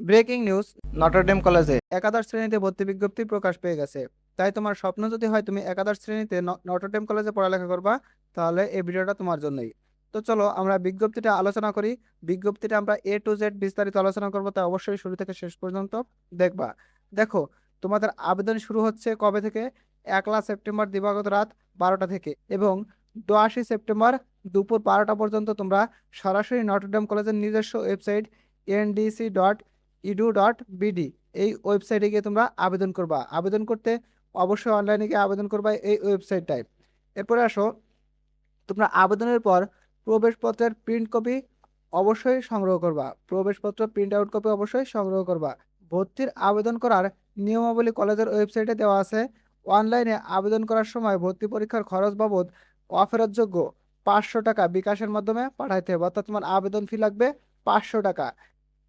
Breaking news, Notre Dame কলেজে একাদশ শ্রেণীতে ভর্তি বিজ্ঞপ্তি প্রকাশ পেয়ে গেছে। তাই তোমার স্বপ্ন যদি হয় তুমি একাদশ শ্রেণীতে নটরডেম কলেজে পড়ালেখা করবা, তাহলে এই ভিডিওটা তোমার জন্যই। তো চলো আমরা বিজ্ঞপ্তিটা আলোচনা করি। বিজ্ঞপ্তিটা আমরা A to Z বিস্তারিত আলোচনা করবো, তাই অবশ্যই শুরু থেকে শেষ পর্যন্ত দেখবা। দেখো, তোমাদের আবেদন শুরু হচ্ছে কবে থেকে? 1 সেপ্টেম্বর দিবাগত রাত 12টা থেকে, এবং 10 সেপ্টেম্বর দুপুর 12টা পর্যন্ত তোমরা সরাসরি নটরডেম কলেজের নিজস্ব ওয়েবসাইট ndc.edu.bd এই ওয়েবসাইটে গিয়ে তোমরা আবেদন করবা। আবেদন করতে অবশ্যই অনলাইনে গিয়ে আবেদন করবা এই ওয়েবসাইটটায়। এরপরে আসো, তোমরা আবেদনের পর প্রবেশপত্রের প্রিন্ট কপি অবশ্যই সংগ্রহ করবা। প্রবেশপত্র প্রিন্ট আউট কপি অবশ্যই সংগ্রহ করবা। ভর্তির আবেদন করার নিয়মাবলী কলেজের ওয়েবসাইটে দেওয়া আছে। অনলাইনে আবেদন করার সময় ভর্তি পরীক্ষার খরচ বাবদ অফেরতযোগ্য 500 টাকা বিকাশের মাধ্যমে পাঠাইতে হবে, অর্থাৎ তোমার আবেদন ফি লাগবে 500 টাকা।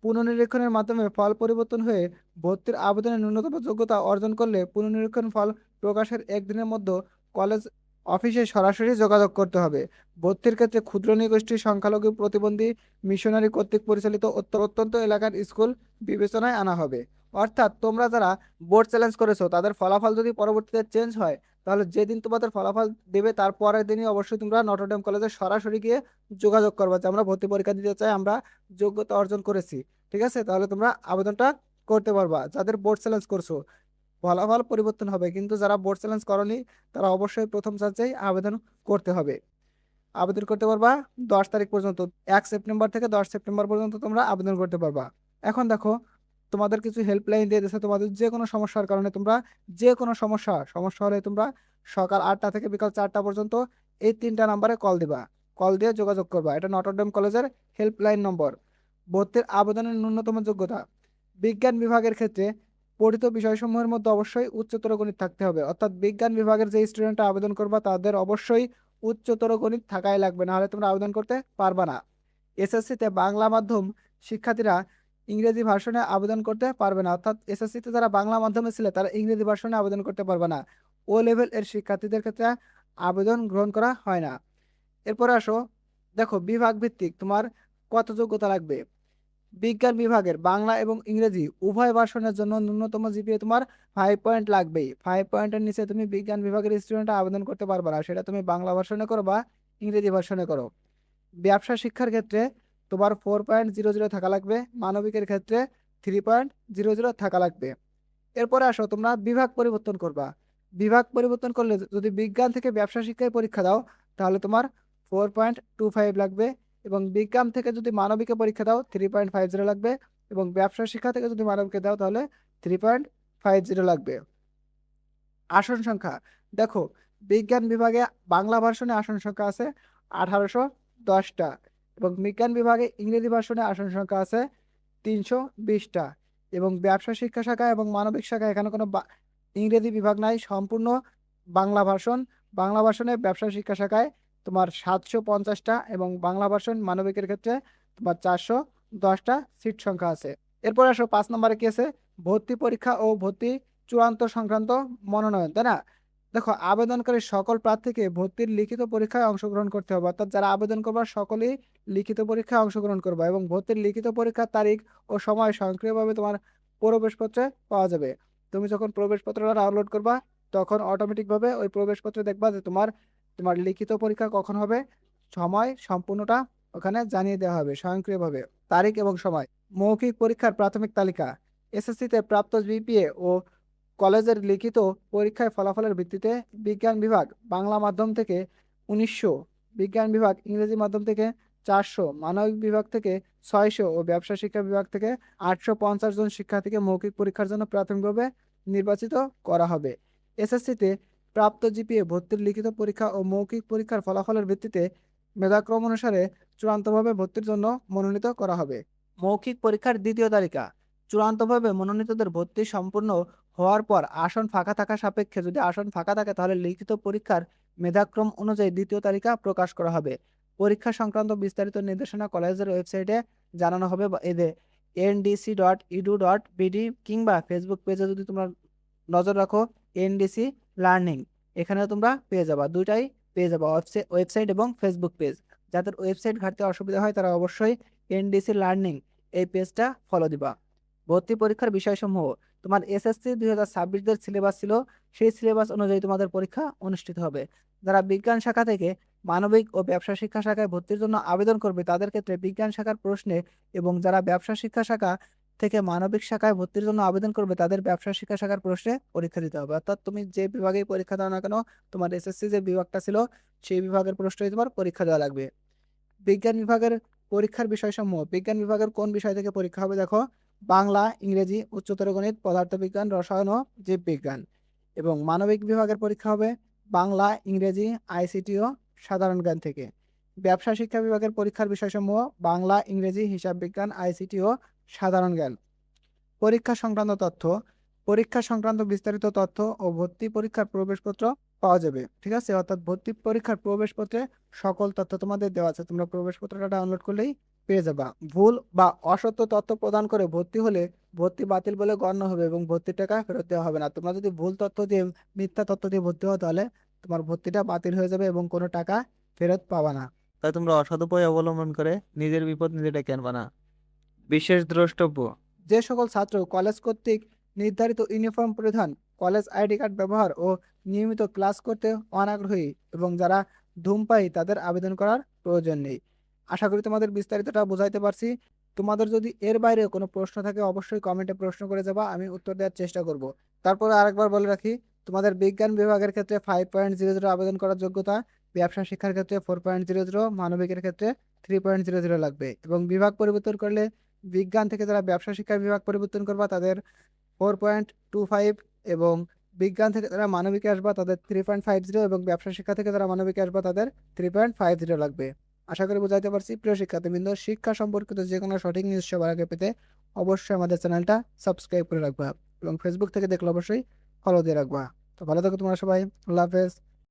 পুনর্নিরীক্ষণের মাধ্যমে ফল পরিবর্তন হয়ে ভর্তির আবেদনের ন্যূনতম যোগ্যতা অর্জন করলে পুনর্নিরীক্ষণ ফল প্রকাশের একদিনের মধ্যে কলেজ অফিসে সরাসরি যোগাযোগ করতে হবে। ভর্তির ক্ষেত্রে ক্ষুদ্র নৃগোষ্ঠী, সংখ্যালঘু, প্রতিবন্ধী, মিশনারি কর্তৃক পরিচালিত অত্যন্ত এলাকার স্কুল বিবেচনায় আনা হবে। অর্থাৎ তোমরা যারা বোর্ড চ্যালেঞ্জ করেছো তাদের ফলাফল যদি পরবর্তীতে চেঞ্জ হয়, তাহলে যেদিন তোমাদের ফলাফল দেবে তার পরের দিনই অবশ্যই তোমরা নটরডেম কলেজে সরাসরি গিয়ে যোগাযোগ করবে যে আমরা ভর্তি পরীক্ষা দিতে চাই, আমরা যোগ্যতা অর্জন করেছি। ঠিক আছে, তাহলে তোমরা আবেদনটা করতে পারবা। যাদের বোর্ড চ্যালেঞ্জ করছো ফলাফল পরিবর্তন হবে, কিন্তু যারা বোর্ড চ্যালেঞ্জ করনি তারা অবশ্যই প্রথম চার্জেই আবেদন করতে হবে। আবেদন করতে পারবা 10 তারিখ পর্যন্ত। 1 সেপ্টেম্বর থেকে 10 সেপ্টেম্বর পর্যন্ত তোমরা আবেদন করতে পারবা। এখন দেখো, তোমাদের কিছু হেল্পলাইন দিয়ে দিয়েছে। তোমাদের যে কোনো সমস্যার কারণে তোমরা, যে কোনো সমস্যা হলে তোমরা সকাল 8টা থেকে বিকাল 4টা পর্যন্ত এই 3টা নাম্বারে কল দিবা। কল দিয়ে যোগাযোগ করবা। এটা নটরডেম কলেজের হেল্পলাইন নম্বর। ভর্তির আবেদনের ন্যূনতম যোগ্যতা, বিজ্ঞান বিভাগের ক্ষেত্রে পঠিত বিষয়সমূহের মধ্যে অবশ্যই উচ্চতর গণিত থাকতে হবে। অর্থাৎ বিজ্ঞান বিভাগের যে স্টুডেন্টরা আবেদন করবা তাদের অবশ্যই উচ্চতর গণিত থাকাই লাগবে, না হলে তোমরা আবেদন করতে পারবা না। এসএসসিতে বাংলা মাধ্যম শিক্ষার্থীরা ইংরেজি ভার্সনে আবেদন করতে পারবে না। অর্থাৎ এসএসসিতে যারা বাংলা মাধ্যমে ছিল তারা ইংরেজি ভার্সনে আবেদন করতে পারবে না। O লেভেল এর শিক্ষার্থীদের ক্ষেত্রে আবেদন গ্রহণ করা হয় না। এরপরে আসো, দেখো বিভাগ ভিত্তিক তোমার কত যোগ্যতা লাগবে। বিজ্ঞান বিভাগের বাংলা এবং ইংরেজি উভয় ভার্সনের জন্য ন্যূনতম জিপিএ তোমার 5 পয়েন্ট লাগবেই। 5 পয়েন্টের নিচে তুমি বিজ্ঞান বিভাগের স্টুডেন্ট আবেদন করতে পারবে না, সেটা তুমি বাংলা ভার্সনে করো বা ইংরেজি ভার্সনে করো। ব্যবসা শিক্ষার ক্ষেত্রে তোমার 4.00 থাকা লাগবে। মানবিকের ক্ষেত্রে 3.00 থাকা লাগবে। এরপরে আসো, তোমরা বিভাগ পরিবর্তন করবা। বিভাগ পরিবর্তন করলে যদি বিজ্ঞান থেকে ব্যবসা শিক্ষায় পরীক্ষা দাও তাহলে তোমার 4.25 লাগবে, এবং বিজ্ঞান থেকে যদি মানবিকে পরীক্ষা দাও 3.50 লাগবে, এবং ব্যবসা শিক্ষা থেকে যদি মানবিকে দাও তাহলে 3.50 লাগবে। আসন সংখ্যা, দেখো বিজ্ঞান বিভাগে বাংলা ভার্সনে আসন সংখ্যা আছে 1810টা, এবং বিজ্ঞান বিভাগে ইংরেজি ভার্সনে আসন সংখ্যা আছে 320টা, এবং ব্যবসা শিক্ষা শাখা এবং মানবিক শাখা এখানে কোনো ইংরেজি বিভাগ নাই, সম্পূর্ণ বাংলা ভার্সন। বাংলা ভার্সনে ব্যবসা শিক্ষা শাখায় তোমার 750টা, এবং বাংলা ভার্সন মানবিকের ক্ষেত্রে তোমার 410টা সিট সংখ্যা আছে। এরপর আসো 5 নম্বরে কি আছে, ভর্তি পরীক্ষা ও ভর্তি চূড়ান্ত সংক্রান্ত মনোনয়ন, তাই না? দেখো, আবেদনকারী সকল প্রার্থীকে ভর্তির লিখিত পরীক্ষায় অংশগ্রহণ করতে হবে। অর্থাৎ যারা আবেদন করবা সকলেই লিখিত পরীক্ষায় অংশগ্রহণ করবা, এবং ভর্তির লিখিত পরীক্ষার তারিখ ও সময় স্বয়ংক্রিয়ভাবে তোমার প্রবেশপত্রে পাওয়া যাবে। তুমি যখন প্রবেশপত্রটা ডাউনলোড করবা তখন অটোমেটিকভাবে ওই প্রবেশপত্রে দেখবা যে তোমার তোমার লিখিত পরীক্ষা কখন হবে, সময় সম্পূর্ণটা ওখানে জানিয়ে দেওয়া হবে স্বয়ংক্রিয়ভাবে, তারিখ এবং সময়। মৌখিক পরীক্ষার প্রাথমিক তালিকা, এসএসসিতে প্রাপ্ত জিপিএ ও কলেজের লিখিত পরীক্ষায় ফলাফলের ভিত্তিতে বিজ্ঞান বিভাগ বাংলা মাধ্যম থেকে 1900, বিজ্ঞান বিভাগ ইংরেজি মাধ্যম থেকে 400, মানবিক বিভাগ থেকে 600 ও ব্যবসা শিক্ষা বিভাগ থেকে 850 জন শিক্ষার্থীকে মৌখিক পরীক্ষার জন্য প্রাথমিকভাবে নির্বাচিত করা হবে। এসএসসিতে প্রাপ্ত জিপিএ, ভর্তির লিখিত পরীক্ষা ও মৌখিক পরীক্ষার ফলাফলের ভিত্তিতে মেধাক্রম অনুসারে চূড়ান্তভাবে ভর্তির জন্য মনোনীত করা হবে। মৌখিক পরীক্ষার দ্বিতীয় তালিকা, চূড়ান্তভাবে মনোনীতদের ভর্তি সম্পূর্ণ হওয়ার পর আসন ফাঁকা থাকা সাপেক্ষে, যদি আসন ফাঁকা থাকে তাহলে লিখিত পরীক্ষার মেধাক্রম অনুযায়ী দ্বিতীয় তালিকা প্রকাশ করা হবে। পরীক্ষা সংক্রান্ত বিস্তারিত নির্দেশনা কলেজের ওয়েবসাইটে জানানো হবে, বা এদের ndc.edu.bd কিংবা ফেসবুক পেজে যদি তোমরা নজর রাখো এনডিসি লার্নিং, এখানে তোমরা পেয়ে যাবা, দুইটাই পেয়ে যাবা, ওয়েবসাইট এবং ফেসবুক পেজ। যাদের ওয়েবসাইট ঘাটতে অসুবিধা হয় তারা অবশ্যই এনডিসি লার্নিং এই পেজটা ফলো দিবা। ভর্তি পরীক্ষার বিষয়সমূহ তোমার এসএসসি 2026 সিলেবাস ছিল, সেই সিলেবাস অনুযায়ী তোমাদের পরীক্ষা অনুষ্ঠিত হবে। যারা বিজ্ঞান শাখা থেকে মানবিক ও ব্যবসা শিক্ষা শাখায় ভর্তির জন্য আবেদন করবে তাদের ক্ষেত্রে বিজ্ঞান শাখার প্রশ্নে, এবং যারা ব্যবসা শিক্ষা শাখা থেকে মানবিক শাখায় ভর্তির জন্য আবেদন করবে তাদের ব্যবসা শিক্ষা শাখার প্রশ্নে পরীক্ষা দিতে হবে। অর্থাৎ তুমি যে বিভাগেই পরীক্ষা দাও না কেন, তোমার এসএসসি যে বিভাগটা ছিল সেই বিভাগের প্রশ্নেই তোমার পরীক্ষা দেওয়া লাগবে। বিজ্ঞান বিভাগের পরীক্ষার বিষয়সমূহ, বিজ্ঞান বিভাগের কোন বিষয় থেকে পরীক্ষা হবে দেখো, বাংলা, ইংরেজি, উচ্চতর গণিত, পদার্থবিজ্ঞান, রসায়ন ও জীববিজ্ঞান। এবং মানবিক বিভাগের পরীক্ষা হবে বাংলা, ইংরেজি, আইসিটি ও সাধারণ জ্ঞান থেকে। ব্যবসা শিক্ষা বিভাগের পরীক্ষার বিষয়সমূহ বাংলা, ইংরেজি, হিসাব বিজ্ঞান, আইসিটি ও সাধারণ জ্ঞান। পরীক্ষা সংক্রান্ত তথ্য, পরীক্ষা সংক্রান্ত বিস্তারিত তথ্য ও ভর্তি পরীক্ষার প্রবেশপত্র পাওয়া যাবে। ঠিক আছে, অর্থাৎ ভর্তি পরীক্ষার প্রবেশপত্রে সকল তথ্য তোমাদের দেওয়া আছে, তোমরা প্রবেশপত্রটা ডাউনলোড করলেই পেয়ে যাবা। ভুল বা অসত্য তথ্য প্রদান করে ভর্তি হলে ভর্তি বাতিল বলে গণ্য হবে এবং ভর্তির টাকা ফেরত দেওয়া হবে না। তোমরা যদি ভুল তথ্য দিয়ে, মিথ্যা তথ্য দিয়ে ভর্তি হও তাহলে তোমার ভর্তিটা বাতিল হয়ে যাবে এবং কোনো টাকা ফেরত পাবা না। তাই তোমরা অসৎ উপায় অবলম্বন করে নিজের বিপদ নিজে ডেকে আনবা না। বিশেষ দ্রষ্টব্য, যে সকল ছাত্র কলেজ কর্তৃক নির্ধারিত ইউনিফর্ম পরিধান, কলেজ আইডি কার্ড ব্যবহার ও নিয়মিত ক্লাস করতে অনাগ্রহী এবং যারা ধূমপায়ী তাদের আবেদন করার প্রয়োজন নেই। আশা করি তোমাদের বিস্তারিতটা বোঝাইতে পারছি। তোমাদের যদি এর বাইরে কোনো প্রশ্ন থাকে অবশ্যই কমেন্টে প্রশ্ন করে যাবা, আমি উত্তর দেওয়ার চেষ্টা করব। তারপরে আরেকবার বলে রাখি, তোমাদের বিজ্ঞান বিভাগের ক্ষেত্রে 5.00 আবেদন করার যোগ্যতা, ব্যবসা শিক্ষার ক্ষেত্রে 4.00, মানবিকের ক্ষেত্রে 3.00 লাগবে। এবং বিভাগ পরিবর্তন করলে বিজ্ঞান থেকে যারা ব্যবসা শিক্ষা বিভাগ পরিবর্তন করবা তাদের 4.25, এবং বিজ্ঞান থেকে যারা মানবিকে আসবা তাদের 3.50, এবং ব্যবসা শিক্ষা থেকে যারা মানবিকে আসবা তাদের 3.50 লাগবে। আশা করি বোঝাইতে পারছি। প্রিয় শিক্ষার্থীবৃন্দ, শিক্ষা সম্পর্কিত যে কোনো সঠিক নিউজ সবার আগে পেতে অবশ্যই আমাদের চ্যানেলটা সাবস্ক্রাইব করে রাখবা এবং ফেসবুক থেকে দেখলে অবশ্যই ফলো দিয়ে রাখবা। তো ভালো থাকো তোমরা সবাই, আল্লাহ হাফেজ।